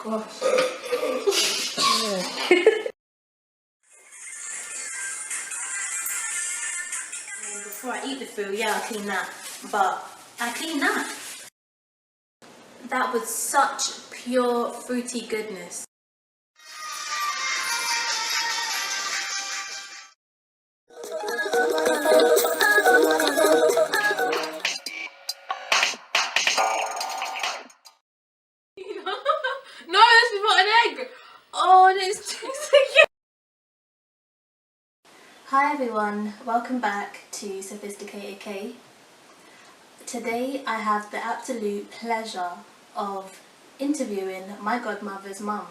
Gosh. Before I eat the food, yeah, I'll clean that. But I clean that. That was such pure fruity goodness. No, that's before an egg. Oh, it's too sick. Hi everyone, welcome back to Sophisticated K. Today I have the absolute pleasure of interviewing my godmother's mum.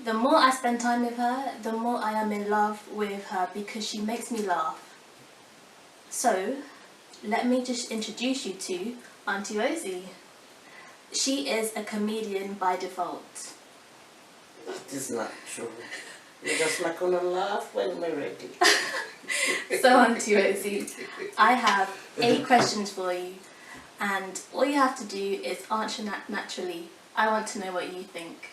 The more I spend time with her, the more I am in love with her because she makes me laugh. So, let me just introduce you to Auntie Rosie. She is a comedian by default. That is not true. You're just not gonna laugh when we're ready. So Auntie Rosie, I have 8 questions for you, and all you have to do is answer naturally. I want to know what you think.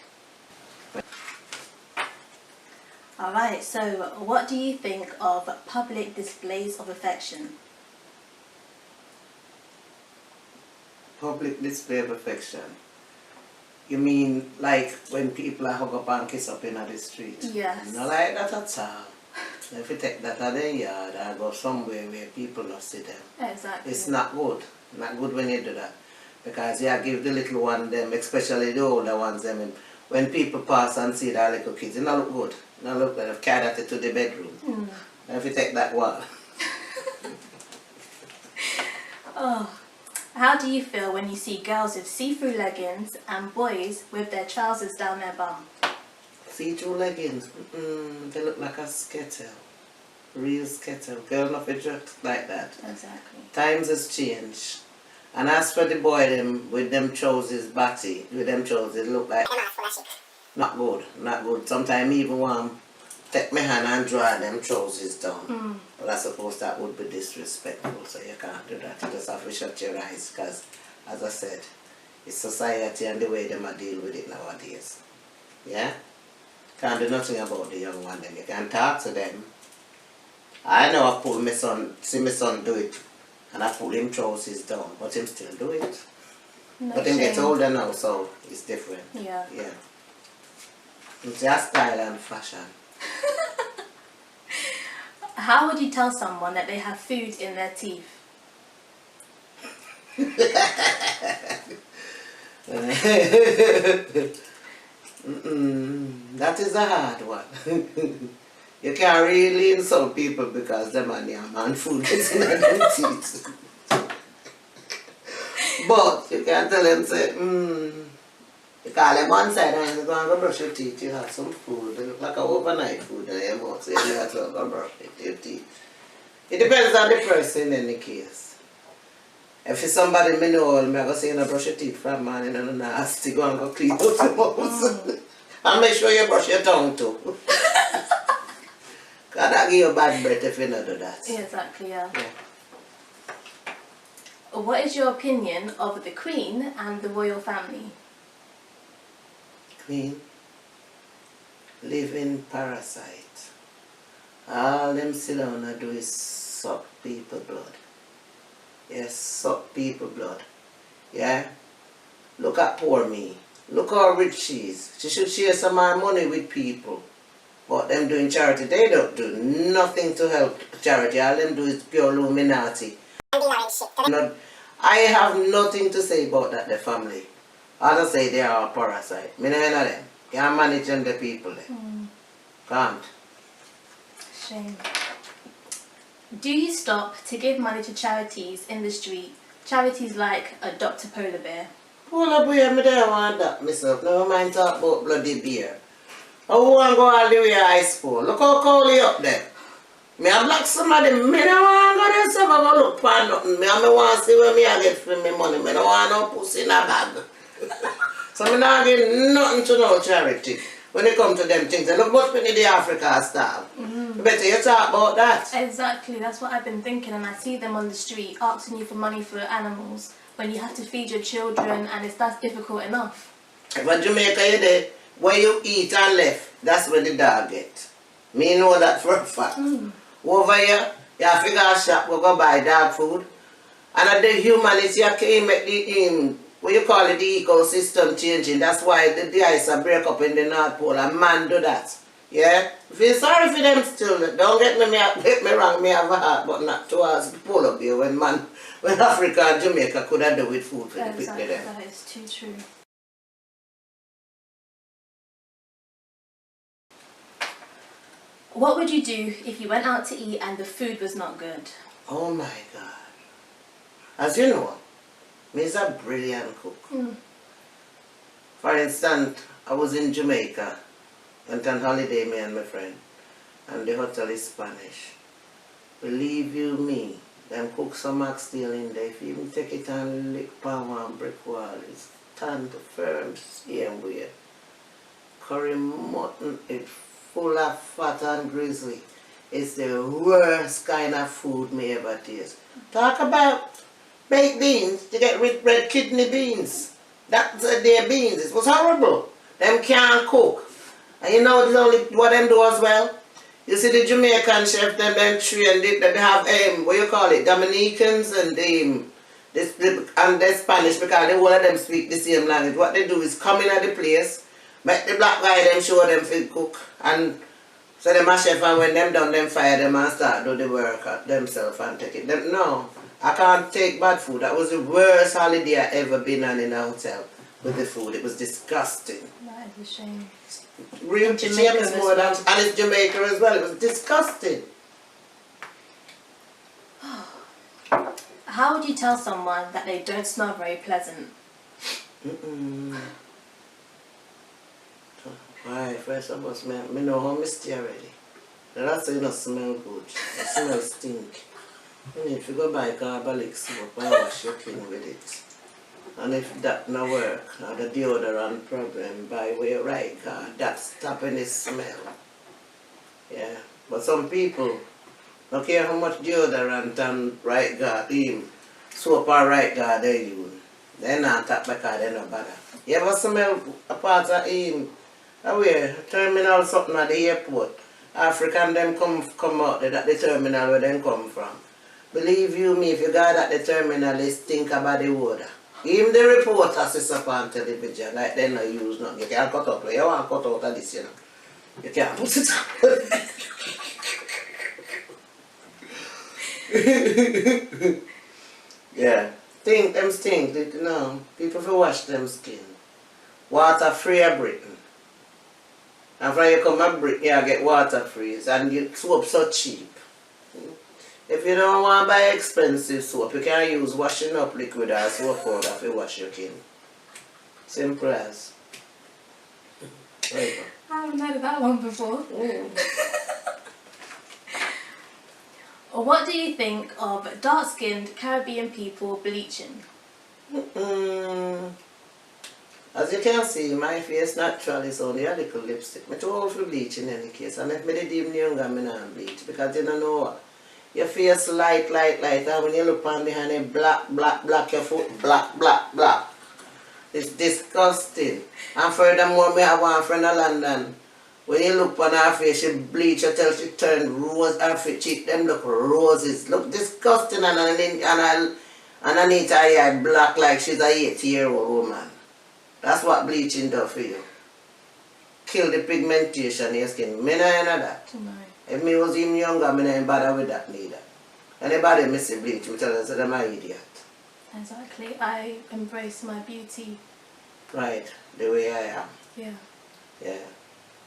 Alright, so what do you think of public displays of affection? Public display of affection. You mean like when people are hug up and kiss up in the street? Yes. Not like that at all. If you take that out of the yard or go somewhere where people not see them. Exactly. It's not good. Not good when you do that. Because you give the little one them, especially the older ones them, and when people pass and see their little kids, it not look good. It not look like they've carried it to the bedroom. If you take that one. Oh. How do you feel when you see girls with see-through leggings and boys with their trousers down their bum? See-through leggings, they look like a skettle. Real skettle. Girl not be dressed like that. Exactly. Times has changed. And as for the boy them with them trousers batty, with them trousers look like not good, not good. Sometimes even want take my hand and draw them trousers down. But I suppose that would be disrespectful, so you can't do that. You just have to shut your eyes because, as I said, it's society and the way them deal with it nowadays. Yeah? Can't do nothing about the young one then. You can talk to them. I know I pull my son, see my son do it, and I pull him trousers down, but him still do it. No But him shame. get older now, so it's different. Yeah. Yeah. It's just style and fashion. How would you tell someone that they have food in their teeth? That is a hard one. You can't really insult people because them and your man food is in their teeth. But you can tell them, say, you call them one side and you go and brush your teeth, you have some food. It look like an overnight food in your mouth, so you have to go brush your teeth. It depends on the person in any case. If it's somebody I know, I'm going to say, you brush your teeth from morning and nasty, go and go clean out your mouth. And make sure you brush your tongue too. Because that give you bad breath if you don't do that. Yeah, exactly, yeah. What is your opinion of the Queen and the royal family? Queen, living parasite. All them sit down and do is suck people blood. Yes, suck people blood. Yeah? Look at poor me. Look how rich she is. She should share some more money with people. But them doing charity, they don't do nothing to help charity. All them do is pure Illuminati. I have nothing to say about that, the family. All I say they are a parasite. Me know them. Can't manage them the people. Can't. Shame. Do you stop to give money to charities in the street? Charities like Dr. Polar Bear. Polar bear, me don't want that myself. Never mind talk about bloody bear. I want to go all the way to high school. Look how cold he up there. Me a black somebody, me don't want to go there so I go look for nothing. Me want to see where me I get for me money. Me don't want no pussy in a bag. So me not give nothing to no charity. When it come to them things, they look much in the Africa stuff. Better you talk about that. Exactly, that's what I've been thinking, and I see them on the street asking you for money for animals when you have to feed your children and that's difficult enough. If a Jamaica you there, when you eat and left, that's where the dog get. Me know that for a fact. Over here, you have to go shop, go buy dog food. And the humanity can make the what you call it, the ecosystem changing. That's why the ice break up in the North Pole and man do that. Yeah? Feel sorry for them still. Don't get me wrong, me have a heart, but not towards the pole up there when Africa and Jamaica could have done with food for the people Exactly, there. that is too true. What would you do if you went out to eat and the food was not good? Oh my God. As you know, me is a brilliant cook. For instance, I was in Jamaica, went on holiday, me and my friend, and the hotel is Spanish. Believe you me, them cook some oxtail in there. If you even take it and lick palm and brick wall, it's stand firm, same way. Curry mutton, it's full of fat and grizzly. It's the worst kind of food me ever taste. Talk about baked beans, you get red kidney beans. That's their beans. It was horrible. Them can't cook. And you know what them do as well? You see the Jamaican chef, them train, they have, what you call it, Dominicans and the Spanish, because the whole of them speak the same language. What they do is come in at the place, make the black guy them show them to cook, and so them a chef, and when them done, them fire them and start do the work themselves and take it. No, I can't take bad food. That was the worst holiday I ever been on in a hotel with the food. It was disgusting. That is a shame. Real shame is more than, and it's Jamaica as well. It was disgusting. How would you tell someone that they don't smell very pleasant? Why? First of all, me know how I stay already. The last thing not smell good. It smell stink. You need to go buy carbolic soap and wash your clean with it. And if that no work, or the deodorant problem, buy way right guard, that's stopping the smell. Yeah. But some people don't care how much deodorant and right guard, soap or right guard they use. They not tap because they no bother. You ever smell a part of away, terminal something at the airport? African them come out at the terminal where they come from. Believe you me, if you got at the terminal, they stink about the water. Even the reporters is up on television, like they no use nothing. You can't cut up, you want to cut out of this, you know. You can't put it up. Yeah. Them stink, you know. People for wash them skin. Water free of Britain. And when you come to Britain, you get water free. And your soap so cheap. If you don't want to buy expensive soap, you can use washing up liquid or soap powder to wash your skin. Simple as. There you go. I haven't heard of that one before. What do you think of dark-skinned Caribbean people bleaching? As you can see, my face naturally is only a little lipstick. I'm too old for bleach in any case. And if I did even younger, I don't bleach. Because you don't know what. Your face light, and when you look on behind it, black, your foot, black. It's disgusting. And furthermore, I have one friend in London. When you look on her face, she bleach until she turned rose, her cheek, them look roses. Look disgusting, and underneath her eye black like she's a 80-year-old woman. That's what bleaching does for you. Kill the pigmentation in your skin. Me no know that. No. If me was even younger, I didn't bother with that neither. Anybody miss a bleach, we tell us that I'm an idiot. Exactly. I embrace my beauty. Right, the way I am. Yeah. Yeah.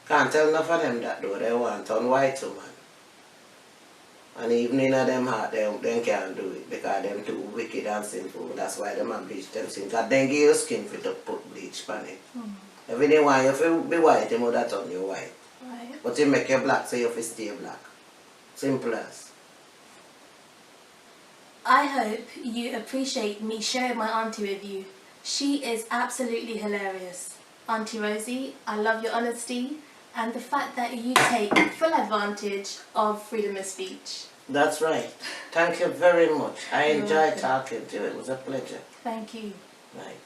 Can't tell enough of them that though, they want on white woman. And even in them heart, they can't do it because them too wicked and sinful. That's why them and bleach them skin. Because they give you skin for to put bleach on it. If they want you to be white, they would have turn you white. Right. But they make you black so you have to stay black. Simple as. I hope you appreciate me sharing my auntie with you. She is absolutely hilarious. Auntie Rosie, I love your honesty and the fact that you take full advantage of freedom of speech. That's right. Thank you very much. I You're enjoyed welcome. talking to you. It was a pleasure. Thank you. Right.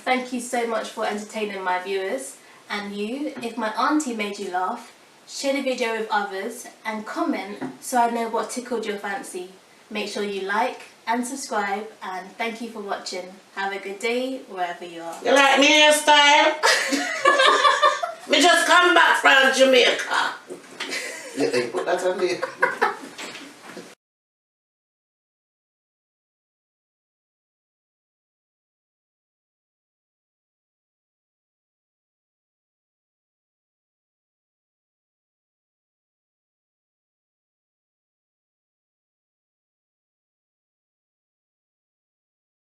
Thank you so much for entertaining my viewers. And you, if my auntie made you laugh, share the video with others and comment so I know what tickled your fancy. Make sure you like and subscribe, and thank you for watching. Have a good day wherever you are. You like me hairstyle? Me just come back from Jamaica. You put that on there.